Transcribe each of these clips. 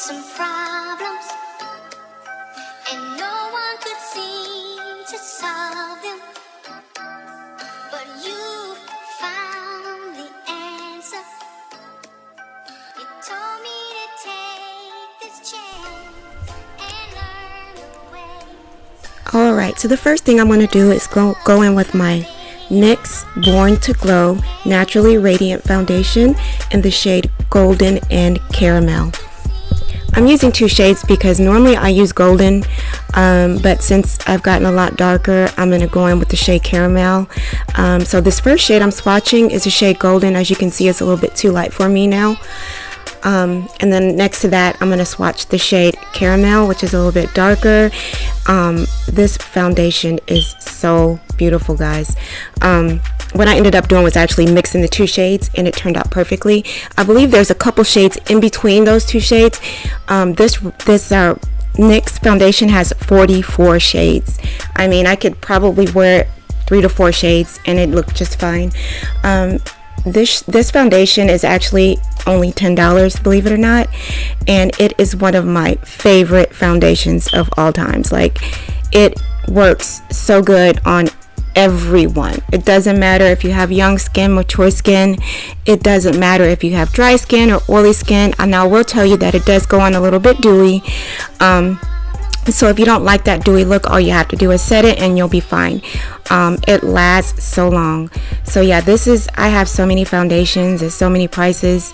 some problems, and no one could seem to solve them. But you found the answer. You told me to take this chance and learn the ways. Alright, so the first thing I'm going to do is go in with my NYX Born to Glow Naturally Radiant Foundation in the shade Golden and Caramel. I'm using two shades because normally I use Golden, but since I've gotten a lot darker, I'm going to go in with the shade Caramel. So this first shade I'm swatching is the shade Golden. As you can see, it's a little bit too light for me now. And then next to that, I'm going to swatch the shade Caramel, which is a little bit darker. This foundation is so beautiful, guys. What I ended up doing was actually mixing the two shades, and it turned out perfectly. I believe there's a couple shades in between those two shades. This NYX foundation has 44 shades. I mean, I could probably wear 3 to 4 shades and it looked just fine. This foundation is actually only $10, believe it or not, and it is one of my favorite foundations of all times. Like, it works so good on everyone. It doesn't matter if you have young skin, mature skin. It doesn't matter if you have dry skin or oily skin. And I will tell you that it does go on a little bit dewy. So if you don't like that dewy look, all you have to do is set it and you'll be fine. It lasts so long. So yeah, I have so many foundations at so many prices.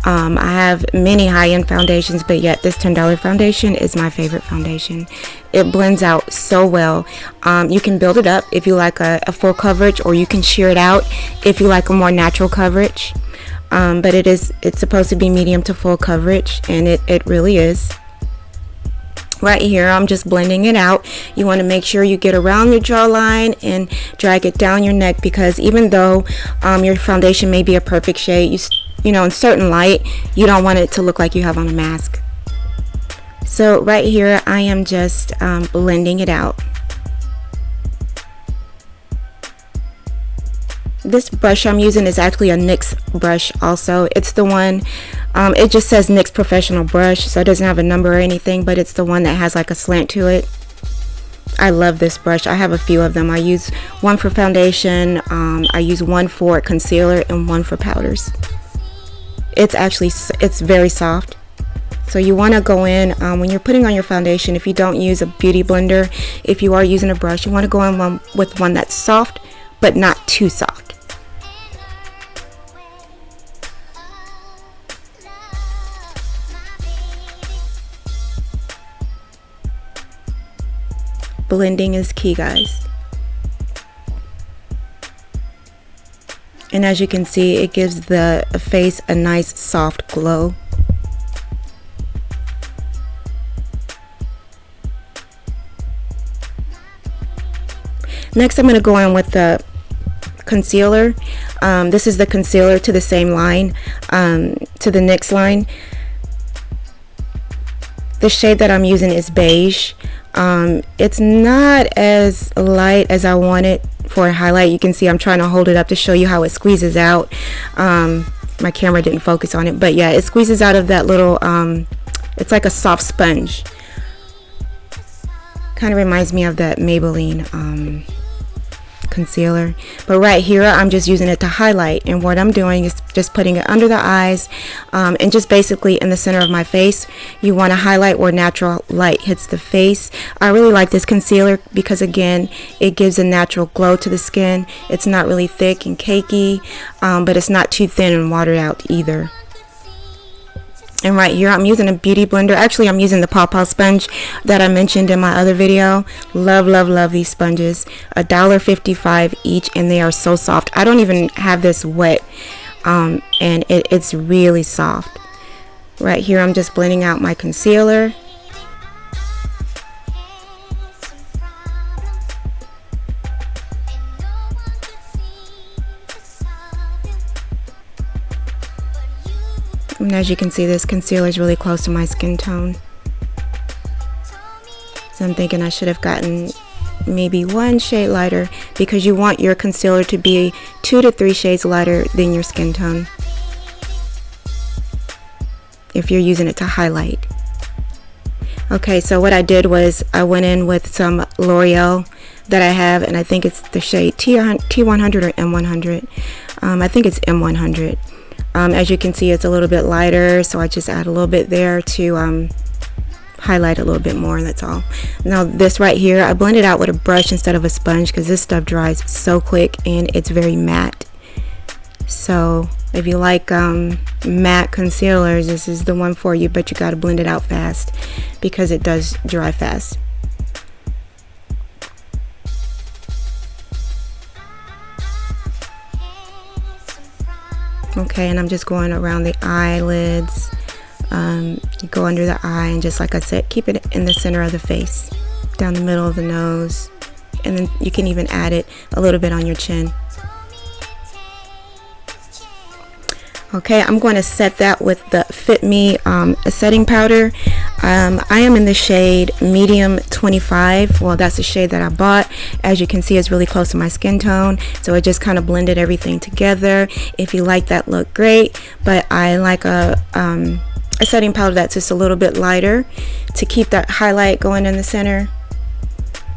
I have many high-end foundations, but yet this $10 foundation is my favorite foundation. It blends out so well. You can build it up if you like a full coverage, or you can sheer it out if you like a more natural coverage. But it's supposed to be medium to full coverage, and it really is. Right here, I'm just blending it out. You want to make sure you get around your jawline and drag it down your neck, because even though your foundation may be a perfect shade, you know, in certain light, you don't want it to look like you have on a mask. So right here, I am just blending it out. This brush I'm using is actually a NYX brush also. It's the one, it just says NYX Professional Brush, so it doesn't have a number or anything, but it's the one that has like a slant to it. I love this brush. I have a few of them. I use one for foundation, I use one for concealer, and one for powders. It's very soft. So you want to go in, when you're putting on your foundation, if you don't use a beauty blender, if you are using a brush, you want to go in with one that's soft, but not too soft. Blending is key, guys. And as you can see, it gives the face a nice soft glow. Next, I'm going to go in with the concealer. This is the concealer to the same line, to the NYX line. The shade that I'm using is Beige. It's not as light as I want it for a highlight. You can see I'm trying to hold it up to show you how it squeezes out. My camera didn't focus on it, but yeah, it squeezes out of that little, it's like a soft sponge. Kind of reminds me of that Maybelline concealer. But right here, I'm just using it to highlight, and what I'm doing is just putting it under the eyes, and just basically in the center of my face. You want to highlight where natural light hits the face. I really like this concealer because, again, it gives a natural glow to the skin. It's not really thick and cakey, but it's not too thin and watered out either. And right here, I'm using a beauty blender. Actually, I'm using the Pout sponge that I mentioned in my other video. Love, love, love these sponges. $1.55 each, and they are so soft. I don't even have this wet, and it's really soft. Right here, I'm just blending out my concealer. And as you can see, this concealer is really close to my skin tone. So I'm thinking I should have gotten maybe one shade lighter, because you want your concealer to be 2 to 3 shades lighter than your skin tone if you're using it to highlight. Okay, so what I did was I went in with some L'Oreal that I have, and I think it's the shade T100 or M100. I think it's M100. As you can see, it's a little bit lighter, so I just add a little bit there to highlight a little bit more, and that's all. Now this right here, I blend it out with a brush instead of a sponge because this stuff dries so quick and it's very matte. So if you like matte concealers, this is the one for you, but you got to blend it out fast because it does dry fast. Okay, and I'm just going around the eyelids, go under the eye, and just like I said, keep it in the center of the face, down the middle of the nose, and then you can even add it a little bit on your chin. Okay, I'm going to set that with the Fit Me setting powder. I am in the shade Medium 25. Well, that's the shade that I bought. As you can see, it's really close to my skin tone, so I just kind of blended everything together. If you like that look, great, but I like a setting powder that's just a little bit lighter to keep that highlight going in the center.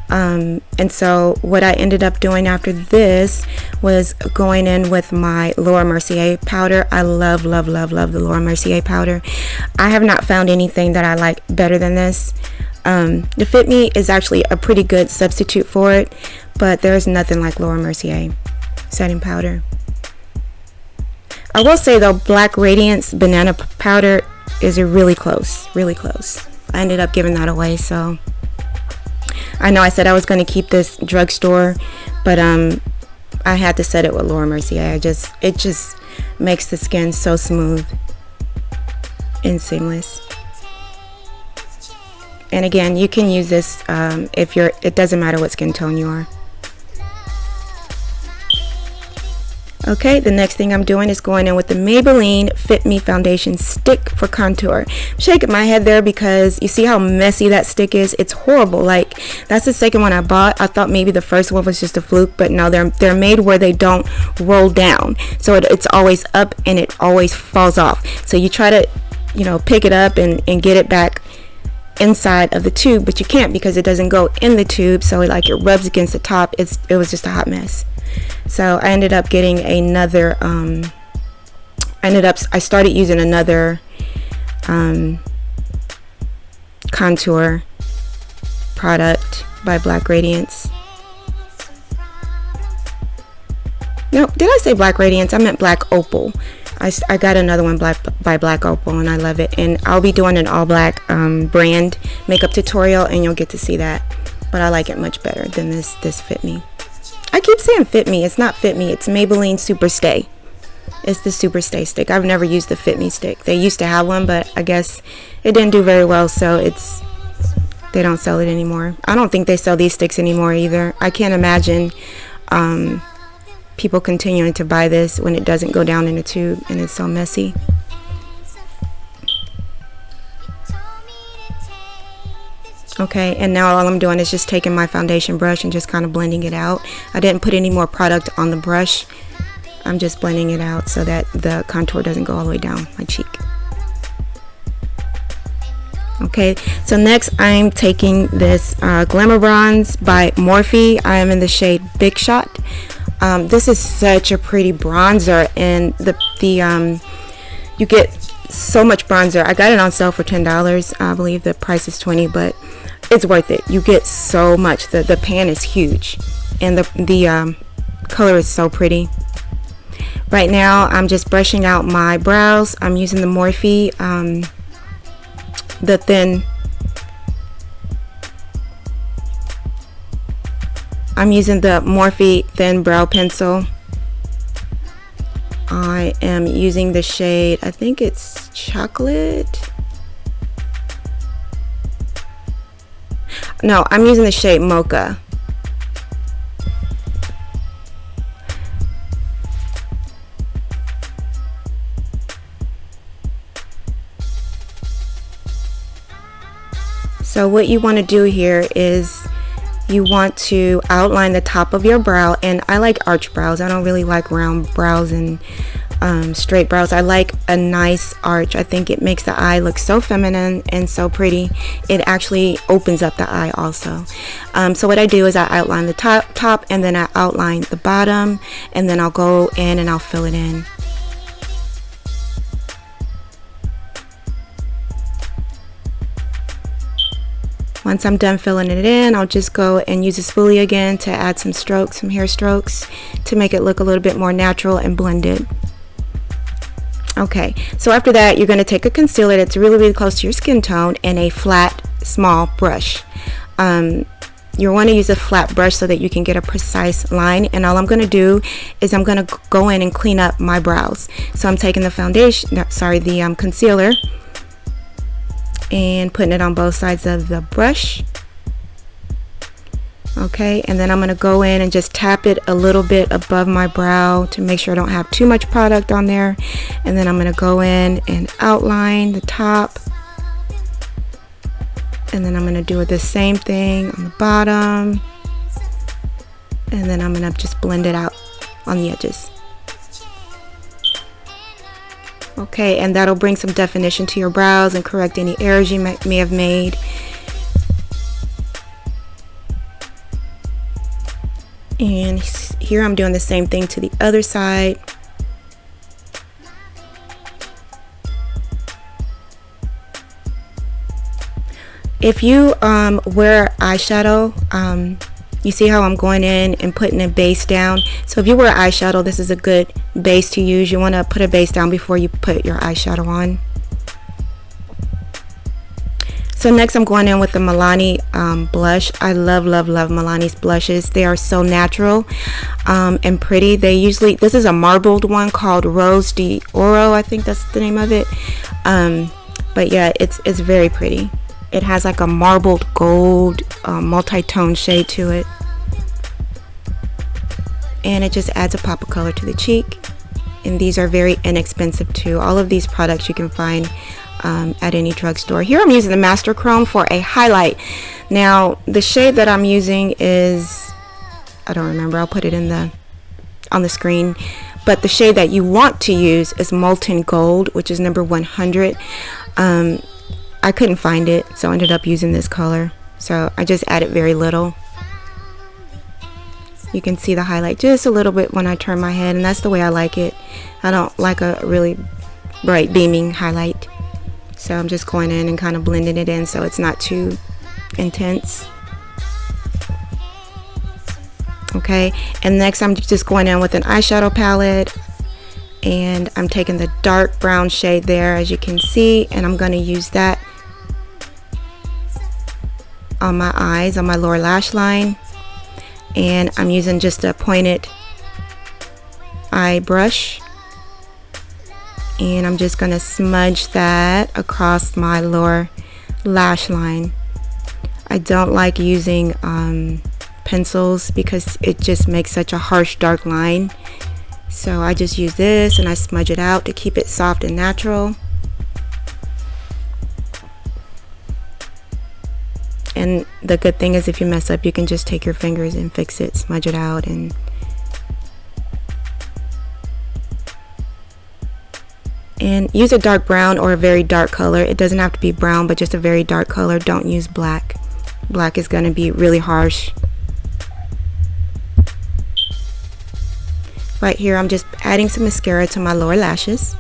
And so what I ended up doing after this was going in with my Laura Mercier powder. I love the Laura Mercier powder. I have not found anything that I like better than this. The Fit Me is actually a pretty good substitute for it, but there's nothing like Laura Mercier setting powder. I will say though, Black Radiance banana powder is really close. I ended up giving that away, so I know I said I was going to keep this drugstore, but I had to set it with Laura Mercier. It just makes the skin so smooth and seamless. And again, you can use this it doesn't matter what skin tone you are. Okay, the next thing I'm doing is going in with the Maybelline Fit Me foundation stick for contour. I'm shaking my head there because you see how messy that stick is. It's horrible. Like, that's the second one I bought. I thought maybe the first one was just a fluke, but no, they're made where they don't roll down, so it's always up and it always falls off. So you try to, pick it up and get it back inside of the tube, but you can't because it doesn't go in the tube, so it rubs against the top. It was just a hot mess. So I ended up getting another I started using another contour product by Black Radiance. No, did I say Black Radiance? I meant Black Opal. I got another one by Black Opal, and I love it. And I'll be doing an all black brand makeup tutorial, and you'll get to see that. But I like it much better than this Fit Me. I keep saying Fit Me. It's not Fit Me. It's Maybelline Superstay. It's the Superstay stick. I've never used the Fit Me stick. They used to have one, but I guess it didn't do very well, so they don't sell it anymore. I don't think they sell these sticks anymore either. I can't imagine people continuing to buy this when it doesn't go down in a tube and it's so messy. Okay, and now all I'm doing is just taking my foundation brush and just kind of blending it out. I didn't put any more product on the brush. I'm just blending it out so that the contour doesn't go all the way down my cheek. Okay, so next I'm taking this Glamour Bronze by Mophe. I am in the shade Big Shot. This is such a pretty bronzer, and you get so much bronzer. I got it on sale for $10. I believe the price is $20, but it's worth it. You get so much. The pan is huge, and the color is so pretty. Right now I'm just brushing out my brows. I'm using the Mophe I'm using the Mophe thin brow pencil. I am using the shade, I think it's chocolate. No, I'm using the shade Mocha. So what you want to do here is you want to outline the top of your brow, and I like arch brows. I don't really like round brows, and straight brows. I like a nice arch. I think it makes the eye look so feminine and so pretty. It actually opens up the eye also. So what I do is I outline the top and then I outline the bottom, and then I'll go in and I'll fill it in. Once I'm done filling it in, I'll just go and use a spoolie again to add some strokes, some hair strokes, to make it look a little bit more natural and blended. Okay, so after that, you're going to take a concealer that's really, really close to your skin tone and a flat, small brush. You want to use a flat brush so that you can get a precise line. And all I'm going to do is I'm going to go in and clean up my brows. So I'm taking the concealer, and putting it on both sides of the brush. Okay, and then I'm going to go in and just tap it a little bit above my brow to make sure I don't have too much product on there. And then I'm going to go in and outline the top. And then I'm going to do the same thing on the bottom. And then I'm going to just blend it out on the edges. Okay, and that'll bring some definition to your brows and correct any errors you may have made. And here I'm doing the same thing to the other side. If you wear eyeshadow, you see how I'm going in and putting a base down. So if you wear eyeshadow, this is a good base to use. You want to put a base down before you put your eyeshadow on. So next I'm going in with the Milani blush. I love Milani's blushes. They are so natural and pretty. This is a marbled one called Rose de Oro, I think that's the name of it. But yeah, it's very pretty. It has like a marbled gold multi-tone shade to it. And it just adds a pop of color to the cheek. And these are very inexpensive too. All of these products you can find at any drugstore. Here I'm using the Masterchrome for a highlight. Now the shade that I'm using is, I don't remember, I'll put it on the screen. But the shade that you want to use is Molten Gold, which is number 100. I couldn't find it, so I ended up using this color. So I just added very little. You can see the highlight just a little bit when I turn my head, and that's the way I like it. I don't like a really bright beaming highlight. So I'm just going in and kind of blending it in so it's not too intense. Okay, and next I'm just going in with an eyeshadow palette. And I'm taking the dark brown shade there, as you can see, and I'm going to use that on my eyes, on my lower lash line. And I'm using just a pointed eye brush, and I'm just going to smudge that across my lower lash line. I don't like using pencils because it just makes such a harsh dark line. So I just use this and I smudge it out to keep it soft and natural. And the good thing is if you mess up, you can just take your fingers and fix it, smudge it out. And use a dark brown or a very dark color. It doesn't have to be brown, but just a very dark color. Don't use black. Black is going to be really harsh. Right here, I'm just adding some mascara to my lower lashes.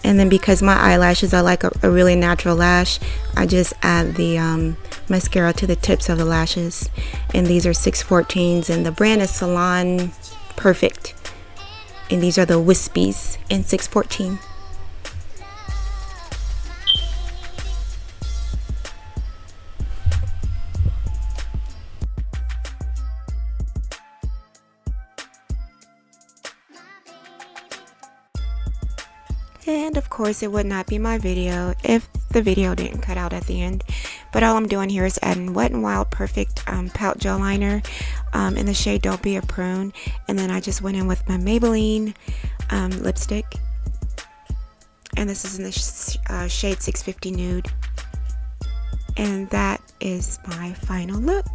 And then because my eyelashes are like a really natural lash, I just add the mascara to the tips of the lashes. And these are 614s, and the brand is Salon Perfect. And these are the Wispies in 614. And of course it would not be my video if the video didn't cut out at the end. But all I'm doing here is adding Wet n Wild Perfect Pout Gel Liner in the shade Don't Be a Prune. And then I just went in with my Maybelline lipstick. And this is in the shade 650 Nude. And that is my final look.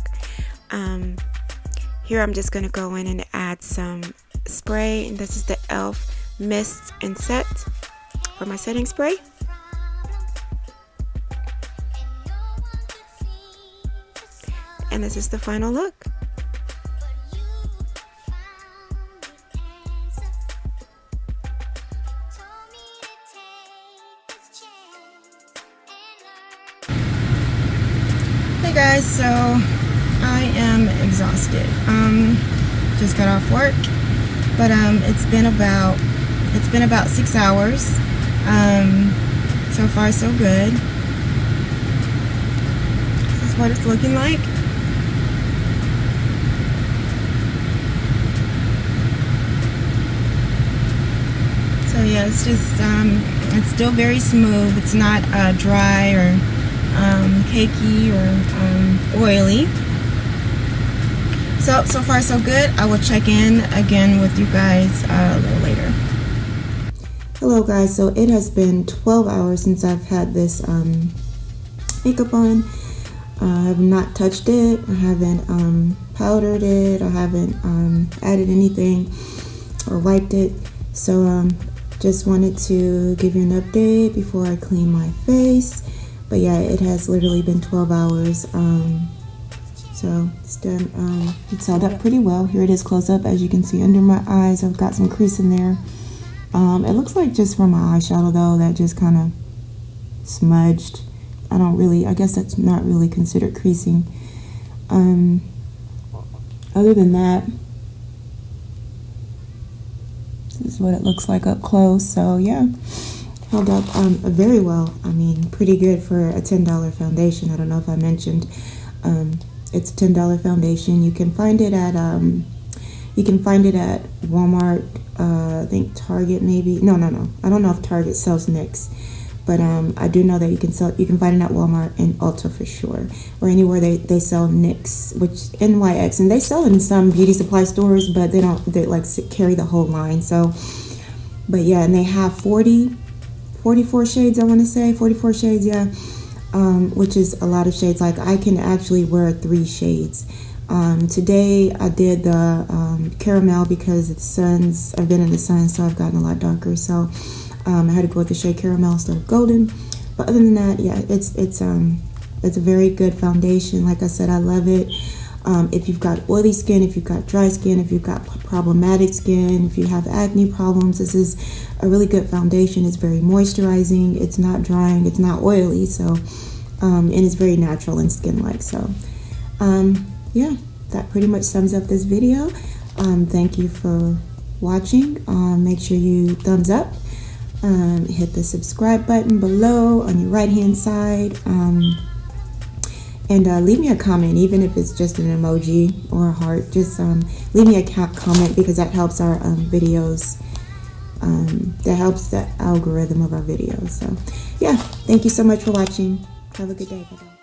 Here I'm just going to go in and add some spray, and this is the e.l.f. Mist and Set for my setting spray. And this is the final look. Hey guys, so I am exhausted. Just got off work, but it's been about 6 hours. So far so good. This is what it's looking like. So yeah, it's just it's still very smooth. It's not dry or cakey or oily. So far so good. I will check in again with you guys a little later. Hello guys, so it has been 12 hours since I've had this makeup on. I have not touched it. I haven't powdered it. I haven't added anything or wiped it. So just wanted to give you an update before I clean my face. But yeah, it has literally been 12 hours. So it's done. It's held up pretty well. Here it is close up. As you can see under my eyes, I've got some crease in there. It looks like just from my eyeshadow though, that just kind of smudged. I guess that's not really considered creasing. Other than that, this is what it looks like up close. So yeah, held up very well. I mean, pretty good for a $10 foundation. I don't know if I mentioned. It's a $10 foundation. You can find it at Walmart. I think Target maybe. No. I don't know if Target sells NYX, but I do know that you can find it at Walmart and Ulta for sure, or anywhere they sell NYX, which NYX, and they sell it in some beauty supply stores, but they like carry the whole line. So, but yeah, and they have 44 shades. I want to say 44 shades. Yeah. Which is a lot of shades. Like I can actually wear 3 shades. Today I did the caramel because I've been in the sun, so I've gotten a lot darker. So I had to go with the shade caramel instead of golden. But other than that, yeah, it's a very good foundation. Like I said, I love it. If you've got oily skin, if you've got dry skin, if you've got problematic skin, if you have acne problems, this is a really good foundation. It's very moisturizing. It's not drying. It's not oily. So, and it's very natural and skin-like. So, yeah, that pretty much sums up this video. Thank you for watching. Make sure you thumbs up. Hit the subscribe button below on your right-hand side. And leave me a comment, even if it's just an emoji or a heart. Just leave me a comment because that helps our videos. That helps the algorithm of our videos. So, yeah, thank you so much for watching. Have a good day. Bye-bye.